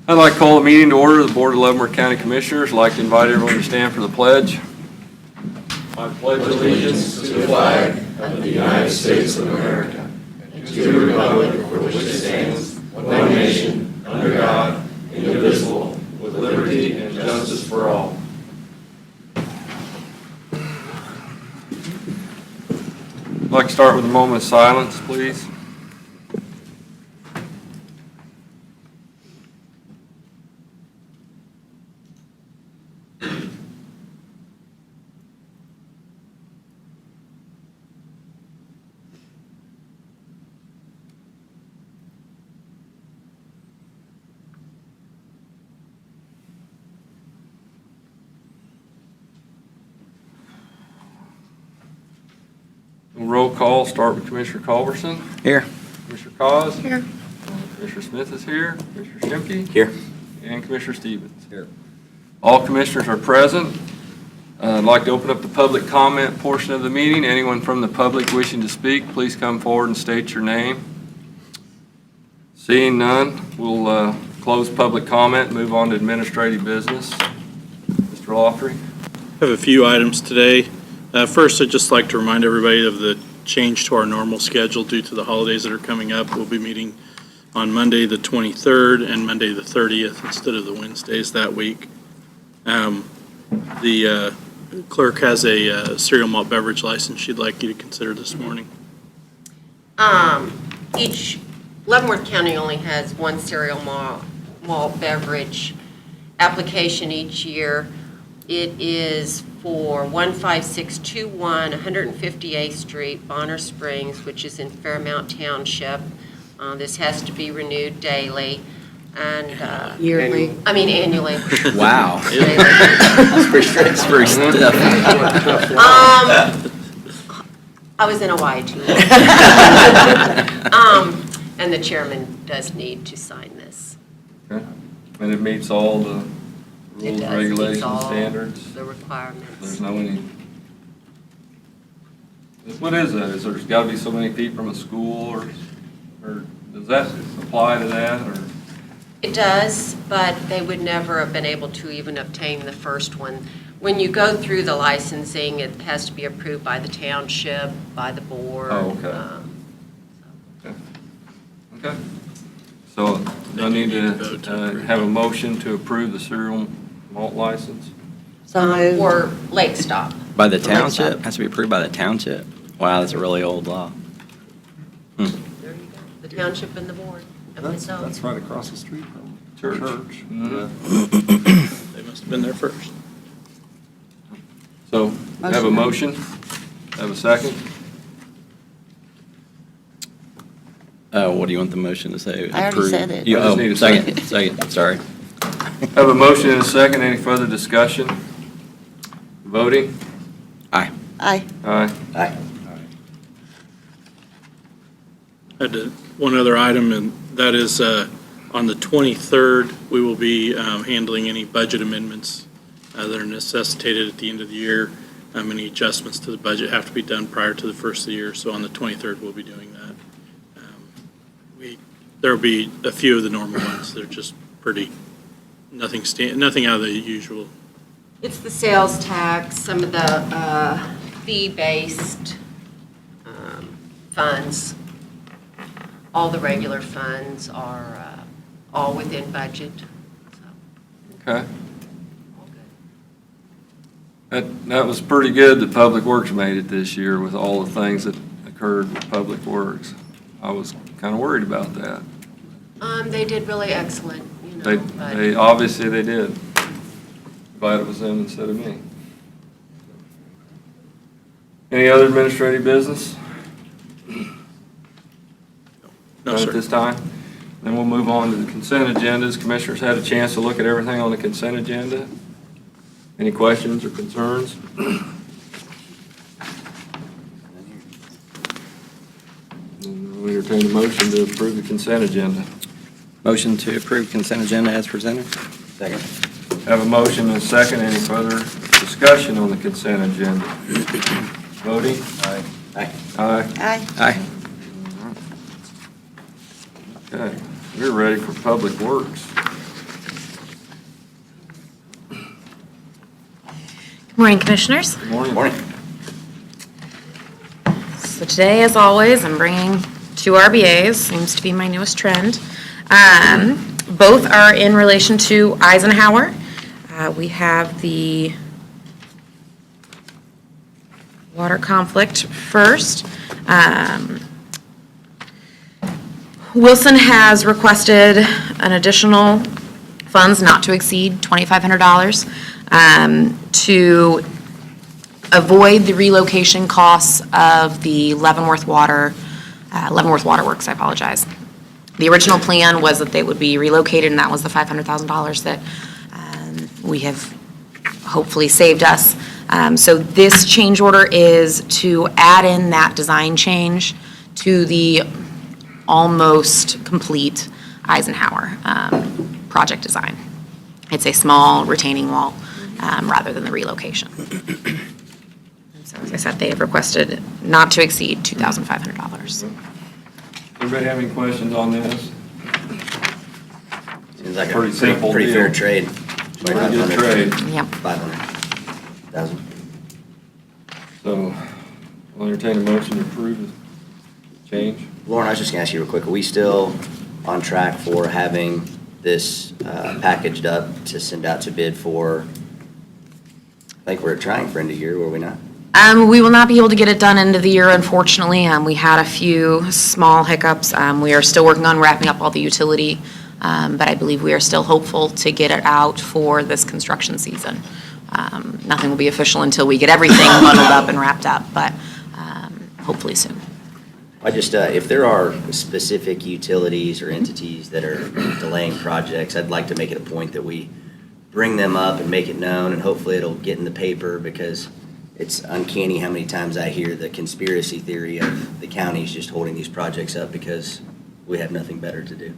I'd like to call the meeting to order. The Board of Leavenworth County Commissioners. I'd like to invite everyone to stand for the pledge. I pledge allegiance to the flag of the United States of America and to the republic for which it stands, one nation, under God, indivisible, with liberty and justice for all. I'd like to start with a moment of silence, please. Roll call, start with Commissioner Culbertson. Here. Commissioner Cos. Here. Commissioner Smith is here. Commissioner Schimke. Here. And Commissioner Stevens. Here. All commissioners are present. I'd like to open up the public comment portion of the meeting. Anyone from the public wishing to speak, please come forward and state your name. Seeing none, we'll close public comment and move on to administrative business. Mr. Lawfrey. I have a few items today. First, I'd just like to remind everybody of the change to our normal schedule due to the holidays that are coming up. We'll be meeting on Monday the 23rd and Monday the 30th instead of the Wednesdays that week. The clerk has a cereal malt beverage license she'd like you to consider this morning. Each Leavenworth County only has one cereal malt beverage application each year. It is for 15621 158th Street, Bonner Springs, which is in Fairmount Township. This has to be renewed daily and Yearly. annually. Wow. Daily. That's pretty strict. I was in Hawaii too long. And the chairman does need to sign this. Okay. And it meets all the It rules, does, regulations, meets all standards? the requirements. There's no any... What is that? Is there's got to be so many feet from a school, or does that apply to that, or? It does, but they would never have been able to even obtain the first one. When you go through the licensing, it has to be approved by the township, by the board. Oh, okay. Okay. So I need to have a motion to approve the cereal malt license. So moved. Or Lake Stop. By the township? Has to be approved by the township? Wow, that's a really old law. There you go. The township and the board. And myself. That's right across the street from Church. Mm-hmm. They must have been there first. So have a motion, have a second. What do you want the motion to say? I already Approve? said it. You, I just need a second, second, sorry. Have a motion and a second. Any further discussion? Voting? Aye. Aye. Aye. Aye. I had one other item, and that is on the 23rd, we will be handling any budget amendments that are necessitated at the end of the year. Any adjustments to the budget have to be done prior to the first of the year, so on the 23rd, we'll be doing that. There will be a few of the normal ones. They're just pretty, nothing out of the usual. It's the sales tax, some of the fee-based funds. All the regular funds are all within budget. So, Okay. all good. That was pretty good that Public Works made it this year with all the things that occurred with Public Works. I was kind of worried about that. They did really excellent, you know. They obviously they did. Glad it was them instead of me. Any other administrative business? No, None sir. at this time? Then we'll move on to the consent agendas. Commissioners had a chance to look at everything on the consent agenda. Any questions or concerns? We entertain a motion to approve the consent agenda. Motion to approve consent agenda as presented? Second. Have a motion and a second. Any further discussion on the consent agenda? Voting? Aye. Aye. Aye. Aye. Aye. Okay, we're ready for Public Works. Morning, Commissioners. Morning. Morning. So today, as always, I'm bringing two RBAs, seems to be my newest trend. Both are in relation to Eisenhower. We have the water conflict first. Wilson has requested an additional funds not to exceed $2,500 to avoid the relocation costs of the Leavenworth Waterworks, I apologize. The original plan was that they would be relocated, and that was the $500,000 that we have hopefully saved us. So this change order is to add in that design change to the almost complete Eisenhower project design. It's a small retaining wall rather than the relocation. And so, as I said, they have requested not to exceed $2,500. Anybody have any questions on this? Seems like Pretty simple pretty fair deal. trade. Pretty good trade. Yep. 500,000. So I'll entertain a motion to approve the change. Lauren, I was just gonna ask you real quick, are we still on track for having this packaged up to send out to bid for, I think we're trying for end of year, were we not? We will not be able to get it done end of the year, unfortunately. We had a few small hiccups. We are still working on wrapping up all the utility, but I believe we are still hopeful to get it out for this construction season. Nothing will be official until we get everything bundled up and wrapped up, but hopefully soon. I just, if there are specific utilities or entities that are delaying projects, I'd like to make it a point that we bring them up and make it known, and hopefully it'll get in the paper, because it's uncanny how many times I hear the conspiracy theory of the counties just holding these projects up because we have nothing better to do.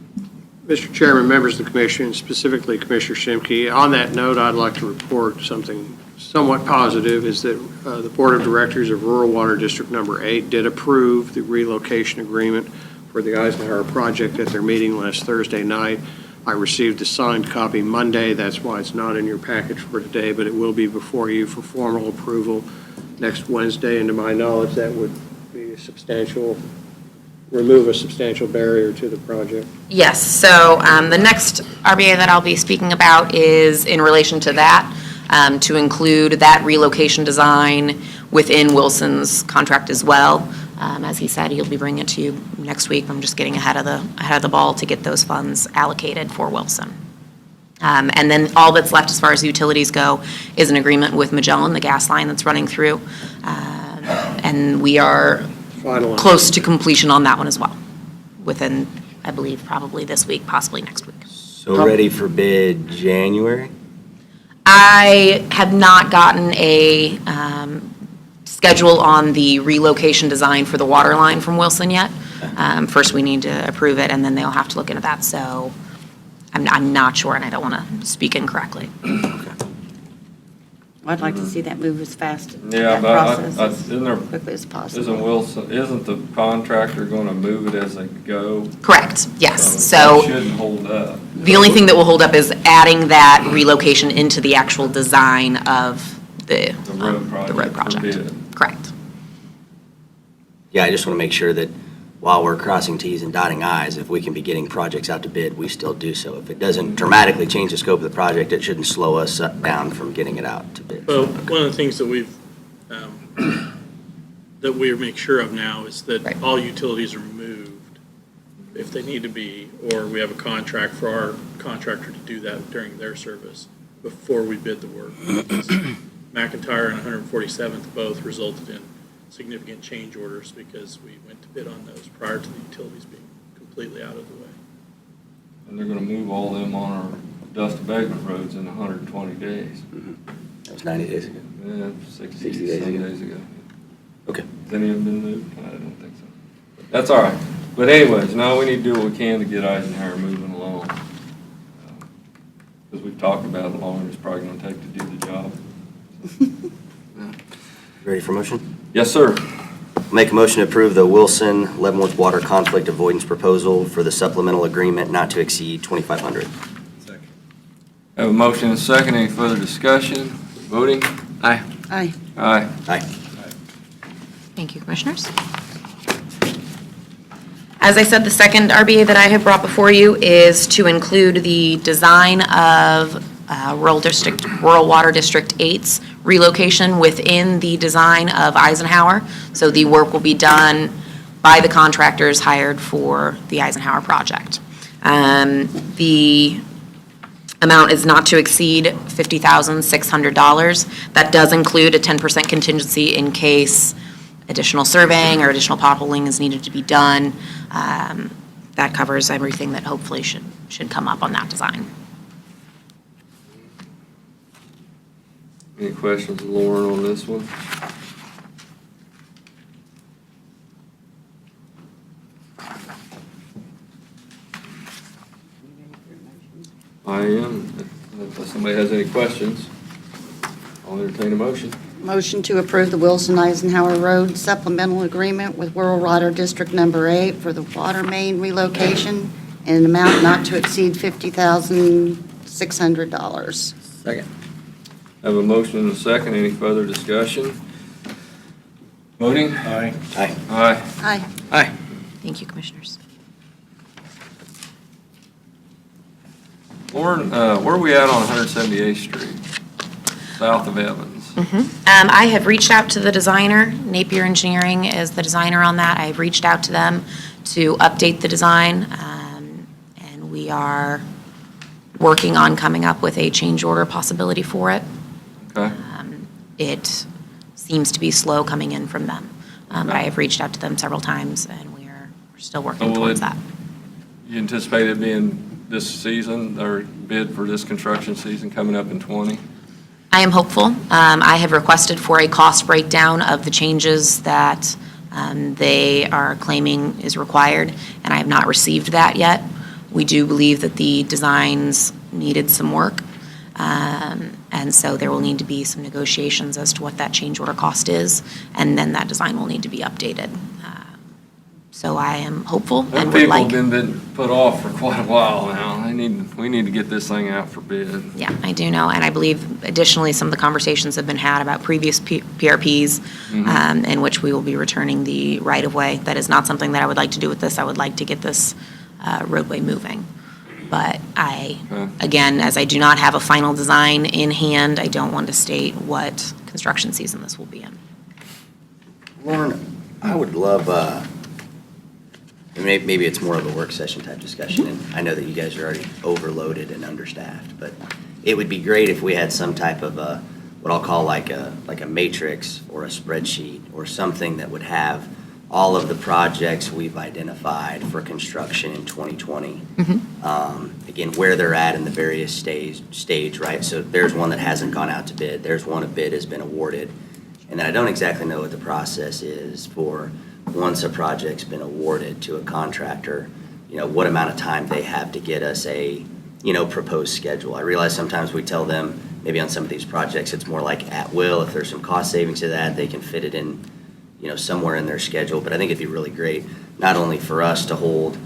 Mr. Chairman, members of the commission, specifically Commissioner SCHIMKE, on that note, I'd like to report something somewhat positive, is that the Board of Directors of Rural Water District Number 8 did approve the relocation agreement for the Eisenhower project at their meeting last Thursday night. I received a signed copy Monday. That's why it's not in your package for today, but it will be before you for formal approval next Wednesday. And to my knowledge, that would be remove a substantial barrier to the project. Yes, so the next RBA that I'll be speaking about is in relation to that, to include that relocation design within Wilson's contract as well. As he said, he'll be bringing it to you next week. I'm just getting ahead of the ball to get those funds allocated for Wilson. And then all that's left as far as utilities go is an agreement with Magellan, the gas line that's running through. And we are Finalized. close to completion on that one as well, within, I believe, probably this week, possibly next week. So ready for bid January? I have not gotten a schedule on the relocation design for the water line from Wilson yet. First, we need to approve it, and then they'll have to look into that. So I'm not sure, and I don't want to speak incorrectly. I'd like to see that move as fast, Yeah, that but process as isn't there, quickly as possible. isn't the contractor going to move it as they go? Correct, yes. That So shouldn't hold up. the only thing that will hold up is adding that relocation into the actual design of the road project. for bid. Correct. Yeah, I just want to make sure that while we're crossing Ts and dotting Is, if we can be getting projects out to bid, we still do so. If it doesn't dramatically change the scope of the project, it shouldn't slow us down from getting it out to bid. Well, one of the things that we make sure of now is that Right. all utilities are moved if they need to be, or we have a contract for our contractor to do that during their service before we bid the work. McIntyre and 147th both resulted in significant change orders because we went to bid on those prior to the utilities being completely out of the way. And they're going to move all them on our dust abatement roads in 120 days. That was 90 days ago. Yeah, 60 days some ago. days ago. Okay. Has any of them been moved? I don't think so. That's all right. But anyways, now we need to do what we can to get Eisenhower moving along. Because we've talked about it longer, it's probably going to take to do the job. Ready for motion? Yes, sir. Make a motion to approve the Wilson Leavenworth Water Conflict Avoidance Proposal for the supplemental agreement not to exceed $2,500. Have a motion and a second. Any further discussion? Voting? Aye. Aye. Aye. Aye. Thank you, Commissioners. As I said, the second RBA that I have brought before you is to include the design of Rural Water District 8's relocation within the design of Eisenhower. So the work will be done by the contractors hired for the Eisenhower project. The amount is not to exceed $50,600. That does include a 10% contingency in case additional surveying or additional potholing is needed to be done. That covers everything that hopefully should come up on that design. Any questions, Lauren, on this one? I am. If somebody has any questions, I'll entertain a motion. Motion to approve the Wilson Eisenhower Road supplemental agreement with Rural Water District Number 8 for the water main relocation in an amount not to exceed $50,600. Second. Have a motion and a second. Any further discussion? Voting? Aye. Aye. Aye. Aye. Thank you, Commissioners. Lauren, where are we at on 178th Street, south of Evans? I have reached out to the designer. Napier Engineering is the designer on that. I have reached out to them to update the design, and we are working on coming up with a change order possibility for it. Okay. It seems to be slow coming in from them. But I have reached out to them several times, and we're still working towards that. You anticipate it being this season, or bid for this construction season coming up in '20? I am hopeful. I have requested for a cost breakdown of the changes that they are claiming is required, and I have not received that yet. We do believe that the designs needed some work, and so there will need to be some negotiations as to what that change order cost is, and then that design will need to be updated. So I am hopeful Them and would people like. have been put off for quite a while now. We need to get this thing out for bid. Yeah, I do know, and I believe additionally, some of the conversations have been had about previous PRPs in which we will be returning the right-of-way. That is not something that I would like to do with this. I would like to get this roadway moving. But again, as I do not have a final design in hand, I don't want to state what construction season this will be in. Lauren, I would love, maybe it's more of a work session type discussion, and I know that you guys are already overloaded and understaffed, but it would be great if we had some type of what I'll call like a matrix or a spreadsheet or something that would have all of the projects we've identified for construction in 2020. Again, where they're at in the various stage, right? So there's one that hasn't gone out to bid. There's one a bid has been awarded. And then I don't exactly know what the process is for once a project's been awarded to a contractor, what amount of time they have to get us a, proposed schedule. I realize sometimes we tell them, maybe on some of these projects, it's more like at will. If there's some cost savings to that, they can fit it in, somewhere in their schedule. But I think it'd be really great, not only for us to hold,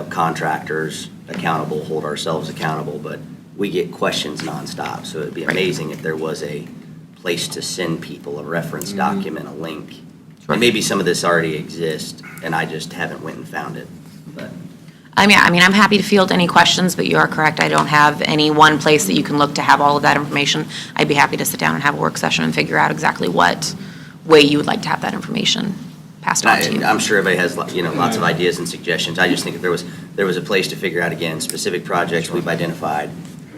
contractors accountable, hold ourselves accountable, but we get questions nonstop. So it'd be amazing if there was a place to send people, a reference document, a link. And maybe some of this already exists, and I just haven't went and found it. But I mean, I'm happy to field any questions, but you are correct. I don't have any one place that you can look to have all of that information. I'd be happy to sit down and have a work session and figure out exactly what way you would like to have that information passed on to you. I'm sure everybody has, lots of ideas and suggestions. I just think if there was a place to figure out, again, specific projects we've identified,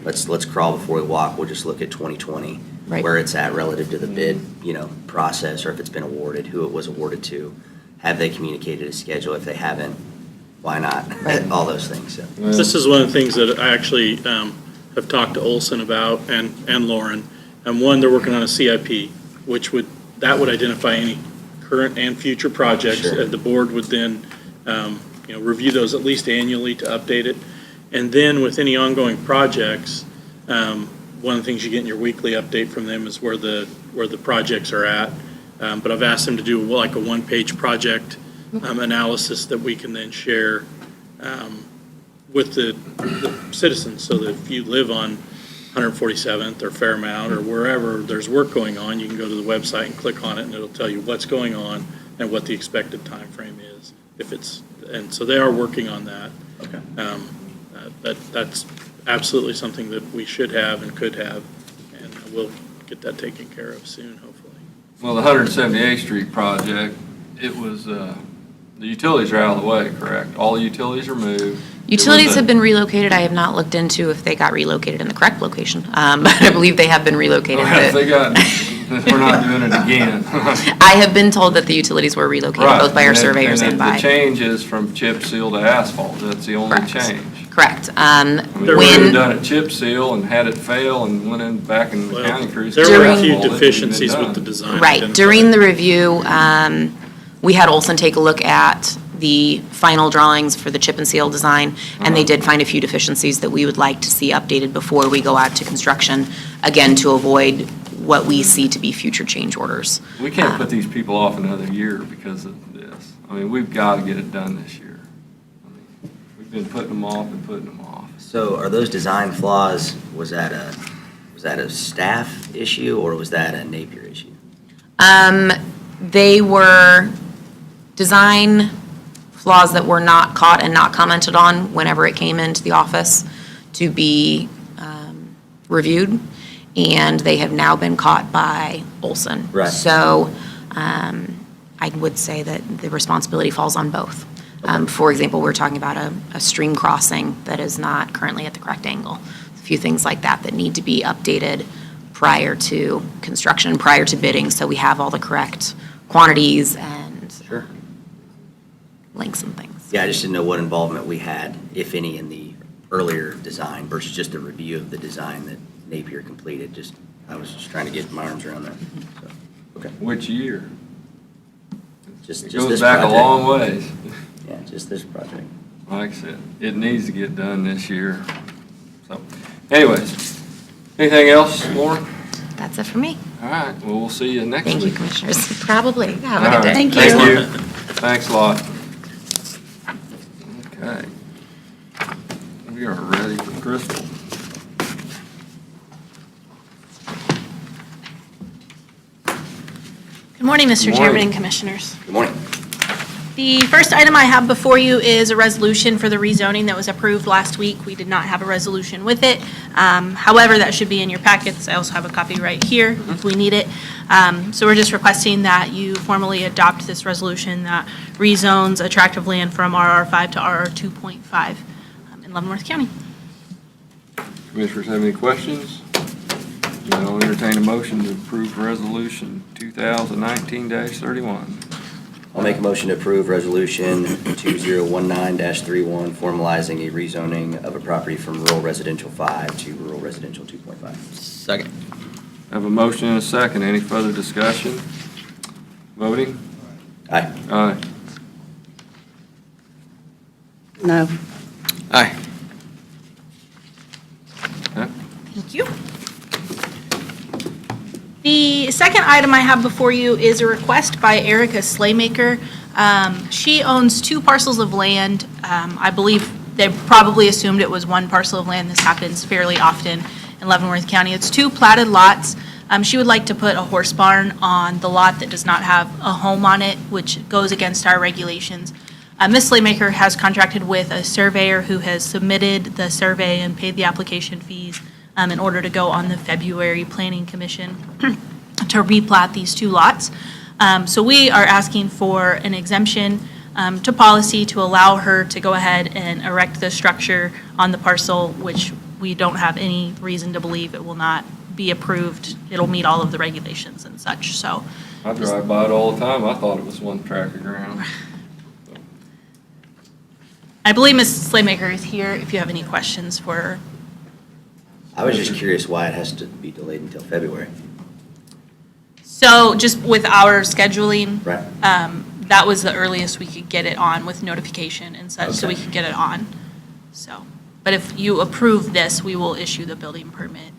let's crawl before we walk. We'll just look at 2020. Right. Where it's at relative to the bid, process, or if it's been awarded, who it was awarded to. Have they communicated a schedule? If they haven't, why not? All those things. So. This is one of the things that I actually have talked to Olson about and Lauren. And one, they're working on a CIP, which would identify any current and future projects. Sure. The board would then, review those at least annually to update it. And then with any ongoing projects, one of the things you get in your weekly update from them is where the projects are at. But I've asked them to do like a one-page project analysis that we can then share with the citizens, so that if you live on 147th or Fairmount or wherever there's work going on, you can go to the website and click on it, and it'll tell you what's going on and what the expected time frame is. And so they are working on that. Okay. That's absolutely something that we should have and could have, and we'll get that taken care of soon, hopefully. Well, the 178th Street project, it was, the utilities are out of the way, correct? All the utilities are moved. Utilities have been relocated. I have not looked into if they got relocated in the correct location, but I believe they have been relocated. If they got, we're not doing it again. I have been told that the utilities were relocated, both by our surveyors and by. The change is from chip seal to asphalt. That's the only Correct. change. Correct. I mean, we would have done a chip seal and had it fail and went in back in the county crews. There were a few asphalt, it would've been deficiencies done. with the design. Right, identified. during the review, we had Olson take a look at the final drawings for the chip and seal design, and they did find a few deficiencies that we would like to see updated before we go out to construction, again, to avoid what we see to be future change orders. We can't put these people off another year because of this. I mean, we've got to get it done this year. I mean, we've been putting them off and putting them off. So are those design flaws, was that a staff issue or was that a Napier issue? They were design flaws that were not caught and not commented on whenever it came into the office to be reviewed, and they have now been caught by Olson. Right. So I would say that the responsibility falls on both. For example, we're talking about a stream crossing that is not currently at the correct angle. A few things like that that need to be updated prior to construction, prior to bidding, so we have all the correct quantities and Sure. links and things. Yeah, I just didn't know what involvement we had, if any, in the earlier design versus just a review of the design that Napier completed. I was just trying to get my arms around that. So, okay. Which year? Just It this goes back a project. long ways. Yeah, just this project. Like I said, it needs to get done this year. So, anyways, anything else, Lauren? That's it for me. All right, well, we'll see you next week. Thank you, Commissioners. Probably. Have a All good right, day. Thank Thank you. you. Thanks a lot. Okay. We are ready for Crystal. Good morning, Mr. Good Chairman morning. and Commissioners. Good morning. The first item I have before you is a resolution for the rezoning that was approved last week. We did not have a resolution with it. However, that should be in your packets. I also have a copy right here if we need it. So we're just requesting that you formally adopt this resolution that rezones attractive land from RR5 to RR 2.5 in Leavenworth County. Commissioners have any questions? I'll entertain a motion to approve Resolution 2019-31. I'll make a motion to approve Resolution 2019-31, formalizing a rezoning of a property from rural residential 5 to rural residential 2.5. Second. Have a motion and a second. Any further discussion? Voting? Aye. Aye. No. Aye. Okay. Thank you. The second item I have before you is a request by Erica Slaymaker. She owns 2 parcels of land. I believe they probably assumed it was 1 parcel of land. This happens fairly often in Leavenworth County. It's 2 platted lots. She would like to put a horse barn on the lot that does not have a home on it, which goes against our regulations. Ms. Slaymaker has contracted with a surveyor who has submitted the survey and paid the application fees in order to go on the February Planning Commission to replat these 2 lots. So we are asking for an exemption to policy to allow her to go ahead and erect the structure on the parcel, which we don't have any reason to believe it will not be approved. It'll meet all of the regulations and such, so. I drive by it all the time. I thought it was 1 tract of ground. I believe Ms. Slaymaker is here if you have any questions for her. I was just curious why it has to be delayed until February. So just with our scheduling, Right. that was the earliest we could get it on with notification and such, so we Okay. could get it on. So, but if you approve this, we will issue the building permit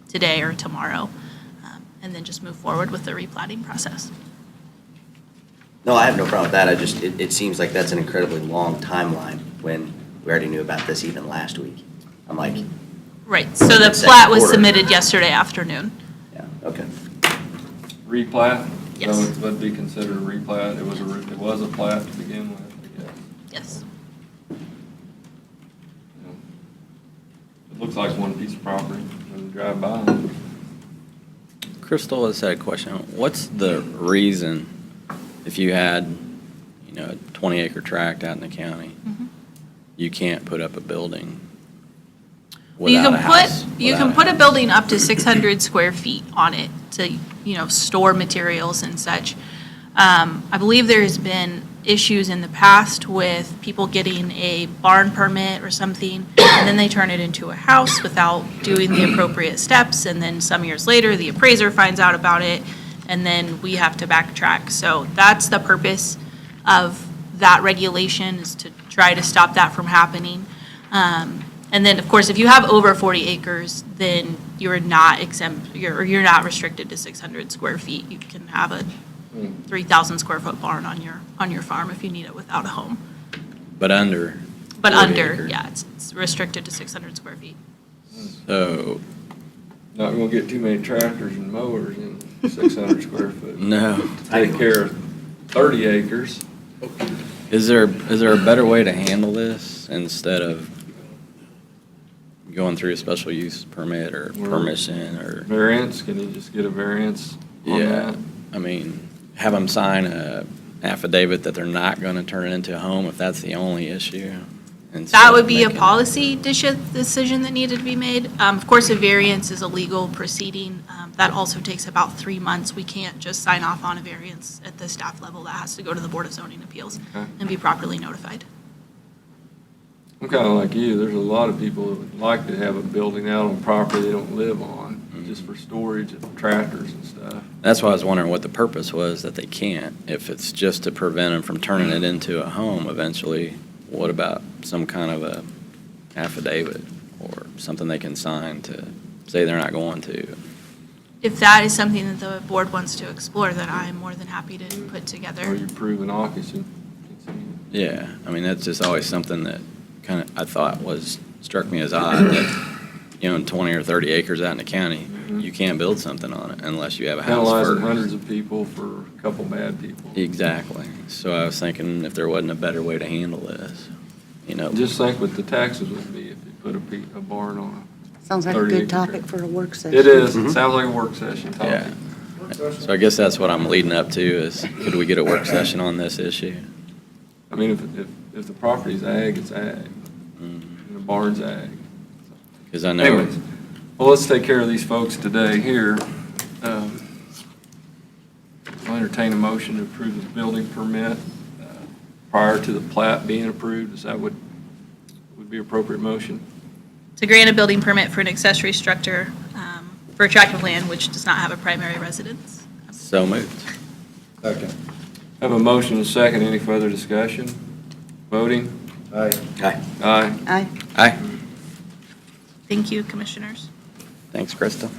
today or tomorrow, and then just move forward with the replatting process. No, I have no problem with that. It seems like that's an incredibly long timeline when we already knew about this even last week. I'm like, Right, so the Second plat was quarter. submitted yesterday afternoon. Yeah, okay. Replat? Yes. So it would be considered a replat. It was a plat to begin with, I guess. Yes. It looks like one piece of property when you drive by. Crystal has had a question. What's the reason, if you had, a 20-acre tract out in the county, you can't put up a building without a house? You can put a building up to 600 square feet on it to, store materials and such. I believe there's been issues in the past with people getting a barn permit or something, and then they turn it into a house without doing the appropriate steps, and then some years later, the appraiser finds out about it, and then we have to backtrack. So that's the purpose of that regulation, is to try to stop that from happening. And then, of course, if you have over 40 acres, then you're not exempt, you're not restricted to 600 square feet. You can have a 3,000 square foot barn on your farm if you need it without a home. But under? But 40 under, acres. yeah, it's restricted to 600 square feet. So, Not gonna get too many tractors and mowers in 600 square foot. no. Take care of 30 acres. Is there a better way to handle this instead of going through a special use permit or permission or? Variance, can you just get a variance on Yeah, that? I mean, have them sign a affidavit that they're not going to turn it into a home if that's the only issue? instead That of would be a making- policy decision that needed to be made. Of course, a variance is a legal proceeding. That also takes about 3 months. We can't just sign off on a variance at the staff level. That has to go to the Board of Zoning Appeals Okay. and be properly notified. I'm kinda like you, there's a lot of people that would like to have a building out on property they don't live on, just for storage of tractors and stuff. That's why I was wondering what the purpose was that they can't. If it's just to prevent them from turning it into a home eventually, what about some kind of a affidavit or something they can sign to say they're not going to? If that is something that the board wants to explore, then I'm more than happy to put Or together. you prove an occupancy. Yeah, I mean, that's just always something that kind of, I thought struck me as odd, that, in 20 or 30 acres out in the county, you can't build something on it unless you have a house Penalizing first. hundreds of people for a couple bad people. Exactly. So I was thinking if there wasn't a better way to handle this, Just think what the taxes would be if you put a barn on Sounds like a 30 good acre topic tract. for a work it. session. It is, it sounds like a work session Yeah. topic. So I guess that's what I'm leading up to is, could we get a work session on this issue? I mean, if the property's ag, it's ag, and the barn's ag. Because I know, Anyways, well, let's take care of these folks today here. I'll entertain a motion to approve the building permit prior to the plat being approved. Is that what would be appropriate motion? To grant a building permit for an accessory structure for a tract of land which does not have a primary residence. so moved. Second. Have a motion and a second. Any further discussion? Voting? Aye. Aye. Aye. Aye. Aye. Thank you, Commissioners. Thanks, Krista.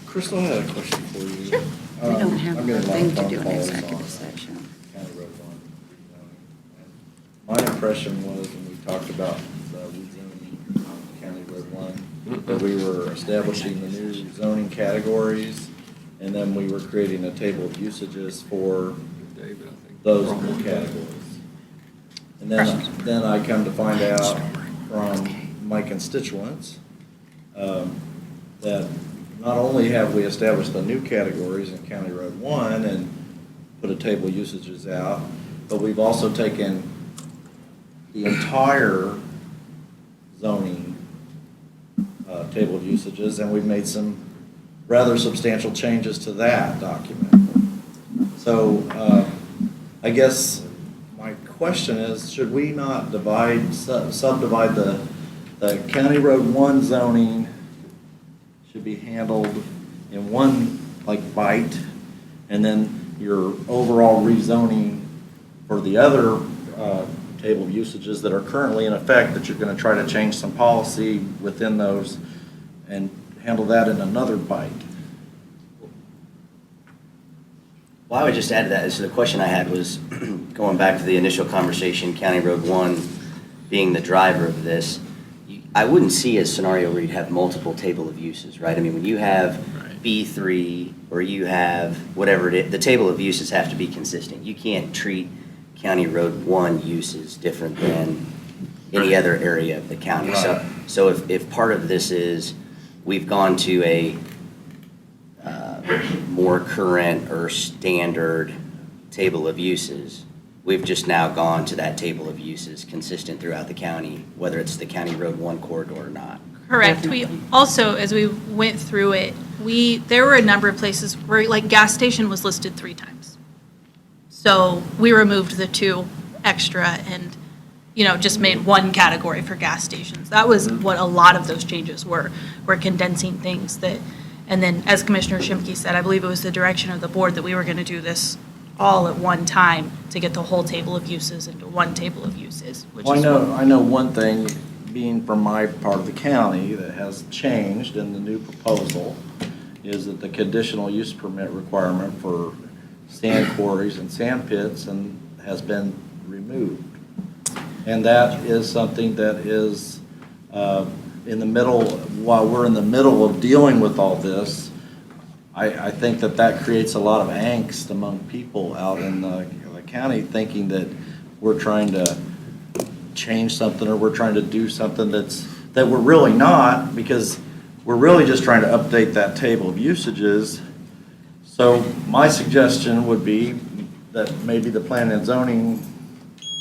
Crystal, I had a question for you. Sure. We don't have a thing to do in executive session. County Road 1 rezoning. My impression was when we talked about the rezoning on County Road 1, that we were establishing the new zoning categories, and then we were creating a table of usages for David, I think. those new categories. And then I come to find out from my constituents that not only have we established the new categories in County Road 1 and put a table of usages out, but we've also taken the entire zoning table of usages, and we've made some rather substantial changes to that document. So I guess my question is, should we not subdivide the County Road 1 zoning should be handled in one, bite, and then your overall rezoning for the other table of usages that are currently in effect, that you're going to try to change some policy within those and handle that in another bite? Well, I would just add to that, so the question I had was, going back to the initial conversation, County Road 1 being the driver of this, I wouldn't see a scenario where you'd have multiple table of uses, right? I mean, when you have Right. B3 or you have whatever it is, the table of uses have to be consistent. You can't treat County Road 1 uses different than any other area of the county. So if part of this is we've gone to a more current or standard table of uses, we've just now gone to that table of uses consistent throughout the county, whether it's the County Road 1 corridor or not. Correct. We also, as we went through it, there were a number of places where, like, gas station was listed 3 times. So we removed the 2 extra and, just made 1 category for gas stations. That was what a lot of those changes were condensing things that, and then as Commissioner Shimke said, I believe it was the direction of the board that we were going to do this all at one time to get the whole table of uses into 1 table of uses, which Well, is I know one thing, being from my part of the county, that has changed in the new proposal is that the conditional use permit requirement for sand quarries and sand pits has been removed. And that is something that is in the middle, while we're in the middle of dealing with all this, I think that creates a lot of angst among people out in the county, thinking that we're trying to change something or we're trying to do something that we're really not, because we're really just trying to update that table of usages. So my suggestion would be that maybe the planning and zoning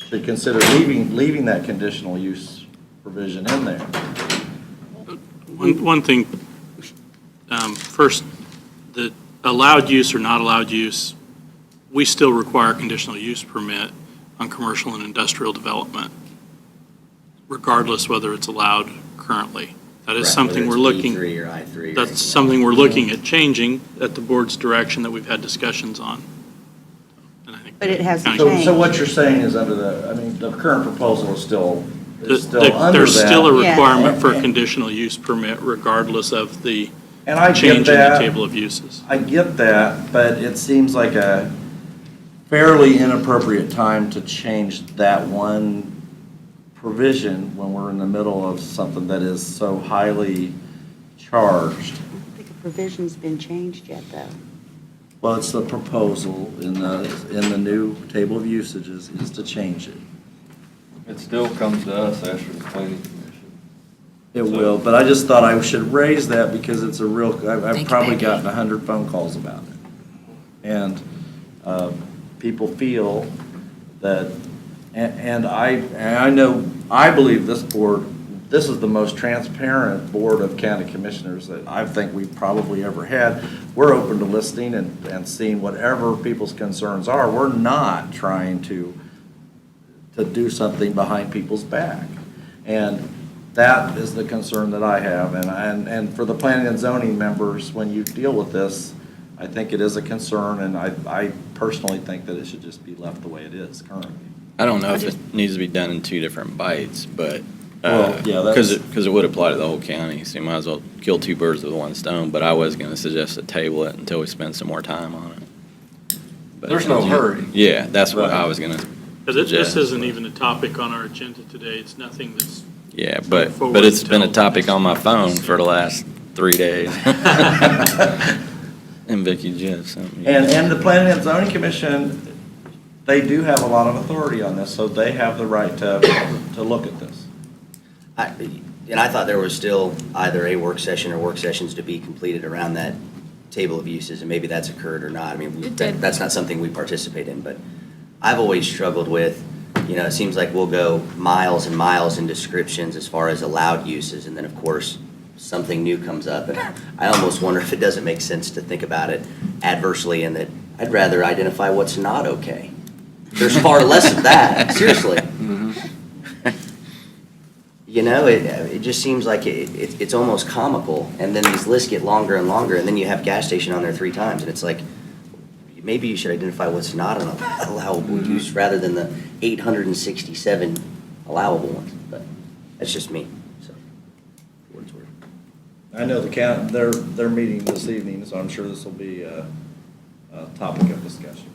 should consider leaving that conditional use provision in there. One thing, first, the allowed use or not allowed use, we still require a conditional use permit on commercial and industrial development, regardless whether it's allowed currently. That is Right, something we're whether it's looking. B3 or I3 or That's anything something else. we're looking at changing at the board's direction that we've had discussions on. And I think But it hasn't county- changed. So what you're saying is the current proposal is still under There's still a that. requirement for a conditional use permit regardless of the And I get change in the that. table of uses. I get that, but it seems like a fairly inappropriate time to change that one provision when we're in the middle of something that is so highly charged. I don't think a provision's been changed yet, though. Well, it's the proposal in the new table of usages is to change it. It still comes to us after the planning commission. It will, but I just thought I should raise that because it's a real, I've Thank you, probably Becky. gotten 100 phone calls about it. And people feel that, and I know, I believe this board, this is the most transparent board of county commissioners that I think we've probably ever had. We're open to listening and seeing whatever people's concerns are. We're not trying to do something behind people's back. And that is the concern that I have. And for the planning and zoning members, when you deal with this, I think it is a concern, and I personally think that it should just be left the way it is currently. I don't know if it needs to be done in 2 different bites, but, Well, yeah, that's- because it would apply to the whole county, so you might as well kill 2 birds with 1 stone, but I was gonna suggest to table it until we spend some more time on it. But- There's no hurry. Yeah, that's what Right. I was gonna Because this suggest. isn't even a topic on our agenda today. It's nothing that's, Yeah, forward but it's been a until- topic on my phone for the last 3 days. And Vicky Jeff sent me. And the planning and zoning commission, they do have a lot of authority on this, so they have the right to look at this. And I thought there was still either a work session or work sessions to be completed around that table of uses, and maybe that's occurred or not. I mean, It did. that's not something we participate in, but I've always struggled with, it seems like we'll go miles and miles in descriptions as far as allowed uses, and then, of course, something new comes up, and I almost wonder if it doesn't make sense to think about it adversely in that I'd rather identify what's not okay. There's far less of that, seriously. It just seems like it's almost comical, and then these lists get longer and longer, and then you have gas station on there 3 times, and it's like, maybe you should identify what's not an allowable use rather than the 867 allowable ones, but that's just me, so. Wordsworth. I know they're meeting this evening, so I'm sure this will be a topic of discussion.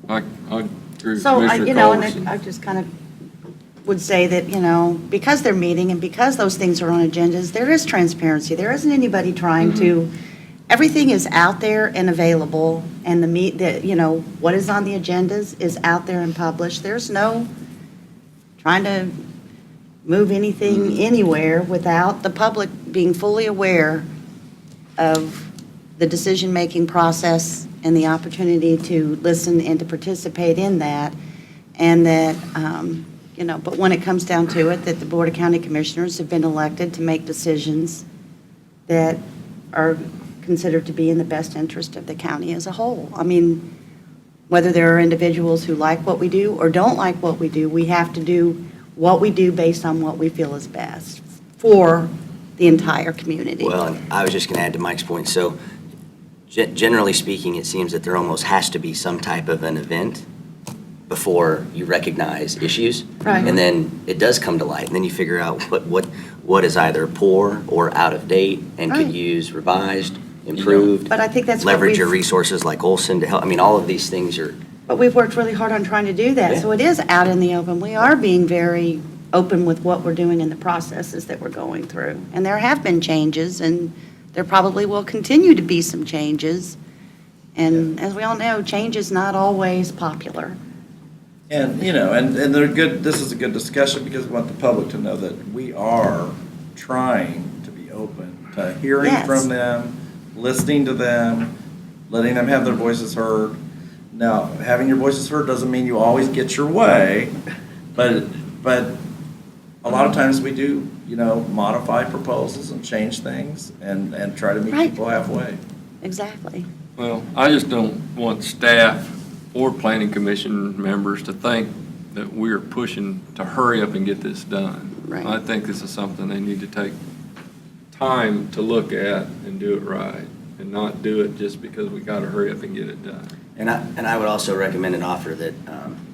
I agree with So, Commissioner and Culbertson. I just kind of would say that, because they're meeting and because those things are on agendas, there is transparency. There isn't anybody trying to, everything is out there and available, and what is on the agendas is out there and published. There's no trying to move anything anywhere without the public being fully aware of the decision-making process and the opportunity to listen and to participate in that. And that, but when it comes down to it, that the Board of County Commissioners have been elected to make decisions that are considered to be in the best interest of the county as a whole. I mean, whether there are individuals who like what we do or don't like what we do, we have to do what we do based on what we feel is best for the entire community. Well, and I was just going to add to Mike's point. So generally speaking, it seems that there almost has to be some type of an event before you recognize issues. Right. And then it does come to light, and then you figure out what is either poor or out of date and Right. could use revised, improved. But I think that's what leverage your we've- resources like Olson to help. I mean, all of these things are. But we've worked really hard on trying to do that, Yeah. so it is out in the open. We are being very open with what we're doing in the processes that we're going through. And there have been changes, and there probably will continue to be some changes. And as we all know, change is not always popular. And, and they're good, this is a good discussion because we want the public to know that we are trying to be open to hearing Yes. from them, listening to them, letting them have their voices heard. Now, having your voices heard doesn't mean you always get your way, but a lot of times we do, modify proposals and change things and try to meet Right. people halfway. Exactly. Well, I just don't want staff or planning commission members to think that we're pushing to hurry up and get this done. Right. I think this is something they need to take time to look at and do it right, and not do it just because we gotta hurry up and get it done. And I would also recommend and offer that,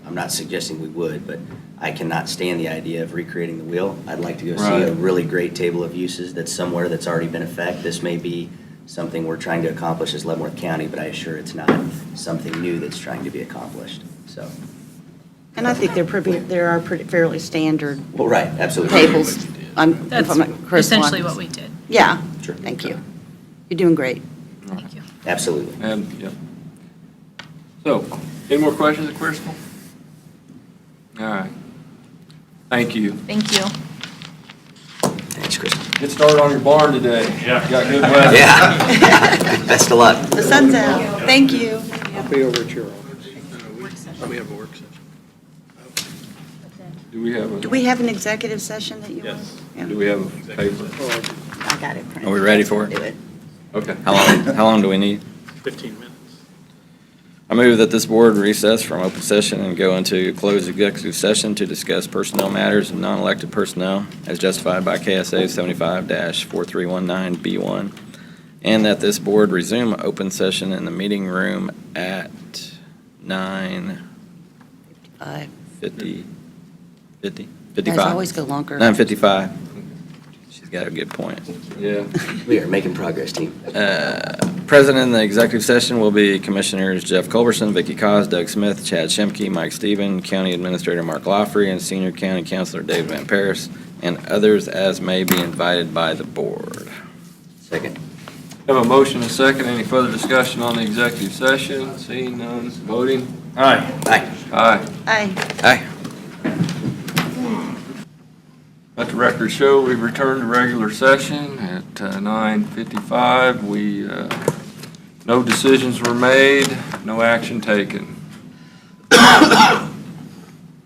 I'm not suggesting we would, but I cannot stand the idea of recreating the wheel. I'd like to go see a Right. really great table of uses that's somewhere that's already been effected. This may be something we're trying to accomplish as Leavenworth County, but I assure it's not something new that's trying to be accomplished, so. And I think there are pretty fairly standard Well, right, absolutely. tables. That's essentially what we did. Yeah, Sure. thank you. You're doing great. Thank you. Absolutely. And, yeah. So, any more questions of Crystal? All right. Thank you. Thank you. Thanks, Kristen. Get started on your barn today. Yeah. Got good weather. Yeah. Best of luck. The sun's out. Thank you. I'll be over at your office. We have a work session. Do we have Do a, we have an executive session that you want? Yes. do we have a paper? I got it. printed. Are we ready for it? Do it. Okay. How long do we need? 15 minutes. I move that this board recess from open session and go into closed executive session to discuss personnel matters and non-elected personnel as justified by KSA 75-4319B1, and that this board resume open session in the meeting room at 9:50. 55? Guys always go longer. 9:55. She's got a good point. Yeah. We are making progress, team. Present in the executive session will be Commissioners Jeff Culbertson, Vicky Cos, Doug Smith, Chad Schimke, Mike Stieben, County Administrator Mark Lawfrey, and Senior County Councilor David Van Paris, and others as may be invited by the board. Second. Have a motion and a second. Any further discussion on the executive session? Seeing none, voting? Aye. Aye. Aye. Aye. Aye. Let the record show we've returned to regular session at 9:55. No decisions were made, no action taken.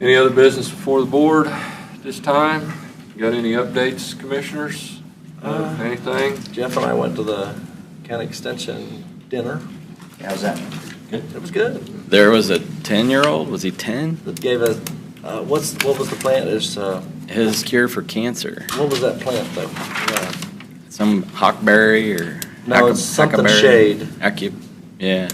Any other business before the board this time? Got any updates, commissioners? Anything? Jeff and I went to the county extension dinner. How's that? It was good. There was a 10-year-old, was he 10? It gave us, what was the plant? His cure for cancer. What was that plant though? Some hawkberry or? No, it's something huckleberry? shade. Yeah.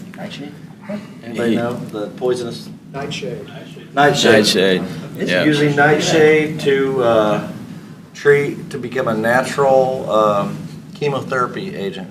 Anybody He- know the poisonous? Nightshade. Nightshade. It's Yeah. using nightshade to to become a natural chemotherapy agent.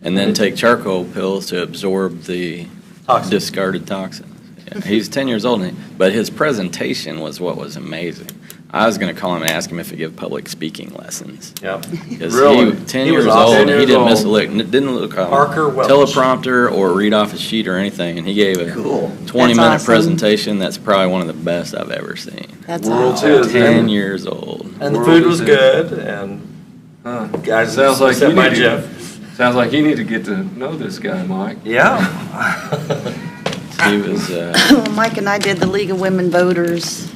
And then take charcoal pills to absorb the Toxin. discarded toxins. Yeah. He's 10 years old, but his presentation was what was amazing. I was gonna call him and ask him if he give public speaking lessons. Yep. Because Really? 10 He was years awesome. old, 10 and he years didn't miss a old. lick, didn't look on Parker Welch. teleprompter or read off a sheet or anything, and he gave a Cool. 20-minute That's awesome. presentation that's probably one of the best I've ever seen. That's World's awesome. his. 10 years old. And the World food is was it. good, and Huh. guys, Sounds like except you by need to- Jeff. Sounds like you need to get to know this guy, Mike. Yeah. He was, Mike and I did the League of Women Voters.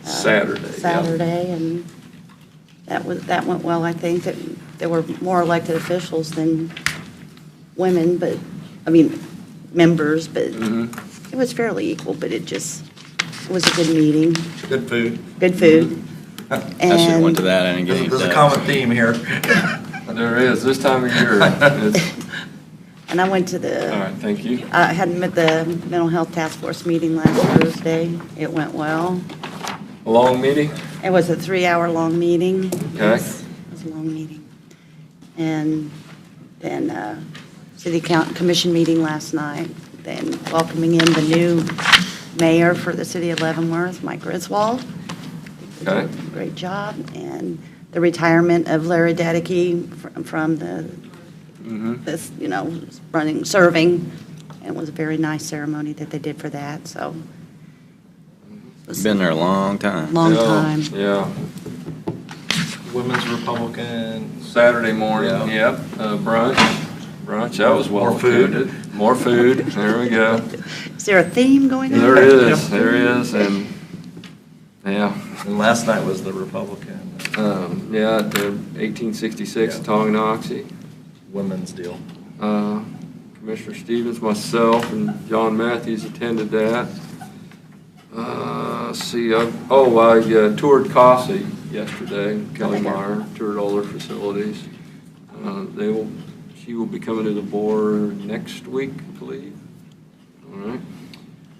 Saturday, yeah. Saturday, and that went well, I think, that there were more elected officials than women, but, I mean, members, but Mhm. it was fairly equal, but it was a good meeting, Good food. good food. I should have went to that, I didn't get any There's a ducks. common theme here. There is, this time of year. It's- And I went to All the, right, thank you. I had met the Mental Health Task Force meeting last Thursday. It went well. A long meeting? It was a 3-hour-long meeting. Okay. Yes, it was a long meeting. And then City Commission meeting last night, then welcoming in the new mayor for the city of Leavenworth, Mike Griswold. He did Okay. a great job. And the retirement of Larry Dedeke from the, Mhm. this, serving. And it was a very nice ceremony that they did for that, so. it was Been there a long time. Long Yeah, time. Yeah, Women's Republican. Saturday morning, Yeah. yep, brunch, that was well More food. attended. More food, there we go. Is there a theme going on? There is, and, yeah. And last night was the Republican Yeah, at the 1866 Yeah. Tonganoxie. women's deal. Commissioner Stevens, myself, and John Matthews attended that. Let's see, I toured CASI yesterday. Kelly Meyer toured all their facilities. She will be coming to the board next week, I believe. All right.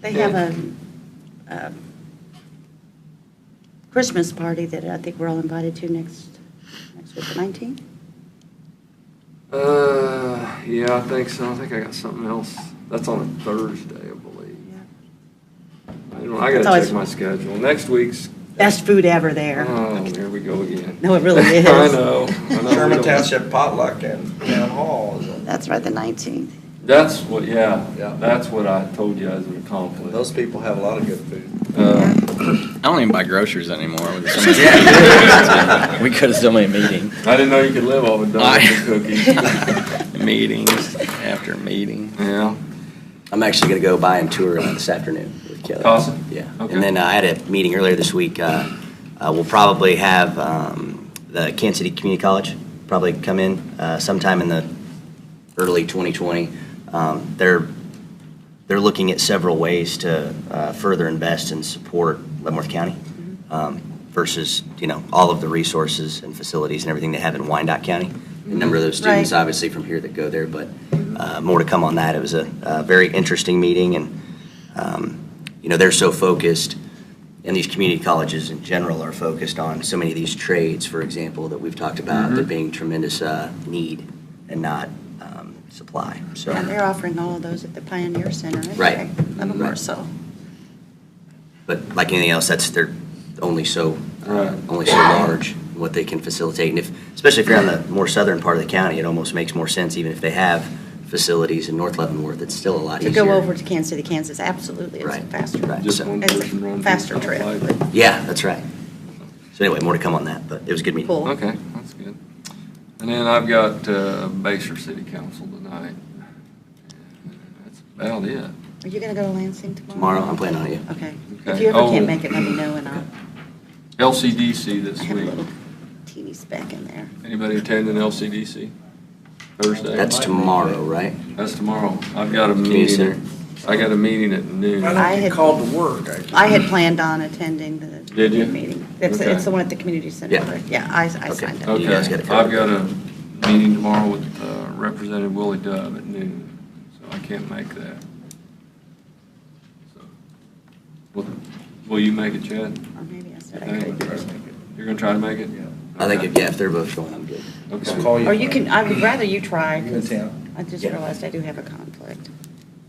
They have a Christmas party that I think we're all invited to next week, the 19th. Yeah, I think so. I think I got something else. That's on a Thursday, I believe. I It's gotta always- check my schedule. Next week's, Best food ever there. oh, here we go again. No, it really is. I know. Sherman Township potluck and town hall. That's right, the 19th. That's what, yeah, Yeah. that's what I told you as a conflict. Those people have a lot of good food. I don't even buy groceries anymore. With so many we could have still made meetings. I didn't know you could live off of donuts and cookies. Meetings after meeting. Yeah. I'm actually going to go by and tour this afternoon with Kelly. Awesome. Yeah. Okay. And then I had a meeting earlier this week. We'll probably have the Kansas City Community College probably come in sometime in the early 2020. They're looking at several ways to further invest and support Leavenworth County versus, all of the resources and facilities and everything they have in Wyandotte County. A number of those students, Right. obviously, from here that go there, but more to come on that. It was a very interesting meeting, and, they're so focused, and these community colleges in general are focused on so many of these trades, for example, that we've talked about, there being tremendous need and not supply, so. And they're offering all of those at the Pioneer Center. Right. Of Right. course, so. But like anything else, they're only so Right. large what they can facilitate. And especially if you're on the more southern part of the county, it almost makes more sense, even if they have facilities in North Leavenworth, it's still a lot To easier. go over to Kansas City, Kansas, absolutely, it's Right, faster. right. Just So- one It's a person runs. faster each trip. side. Yeah, that's right. So anyway, more to come on that, but it was a good meeting. Cool. Okay, that's good. And then I've got Basehor City Council tonight. That's about it. Are you going to go to Lansing tomorrow? Tomorrow, I'm planning on it. Okay. If Okay. you ever Oh. can't make it, let me know, and LCDC this I have a week. little teeny speck in there. Anybody attending LCDC? Thursday? That's tomorrow, right? That's tomorrow. I've got a Community center. meeting. I got a meeting at noon. I had- called to work. I had planned on attending the Did you? meeting. It's Okay. the one at the community center. Yeah. right? Yeah, I Okay. signed up. Okay, You guys got it covered. I've got a meeting tomorrow with Representative Willie Dove at noon, so I can't make that. So, will you make it, Chad? Or maybe I said I Okay. could. You're gonna try to make it? I think, if they're both going, I'm good. Okay. Call you. Or you can, I would rather you try, You in 'cause town? I just Yeah. realized I do have a conflict.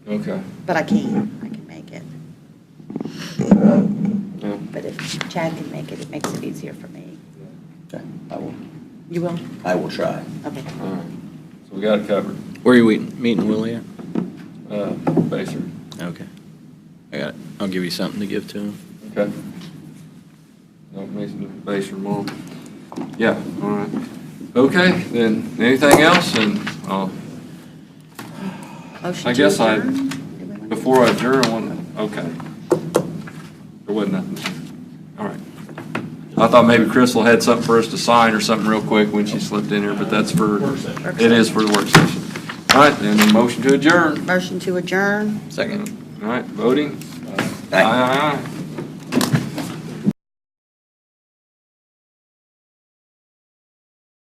Okay. But I can make it. Yeah. But if Chad can make it, it makes it easier for me. Okay, I will, You will? I will try. Okay. All right, so we got it covered. Where are you meeting, Willie, at? Baser. Okay. I got it. I'll give you something to give to him. Okay. No, Mason, Baser, Mom. Yeah, all right. Okay, then, anything else? And, Motion I to guess adjourn? before I adjourn, I want, okay. There wasn't nothing. All right. I thought maybe Crystal had something for us to sign or something real quick when she slipped in here, but that's for, it is for the work session. All right, then, a motion to adjourn. Motion to adjourn? Second. All right, voting? Aye. Aye, aye, aye.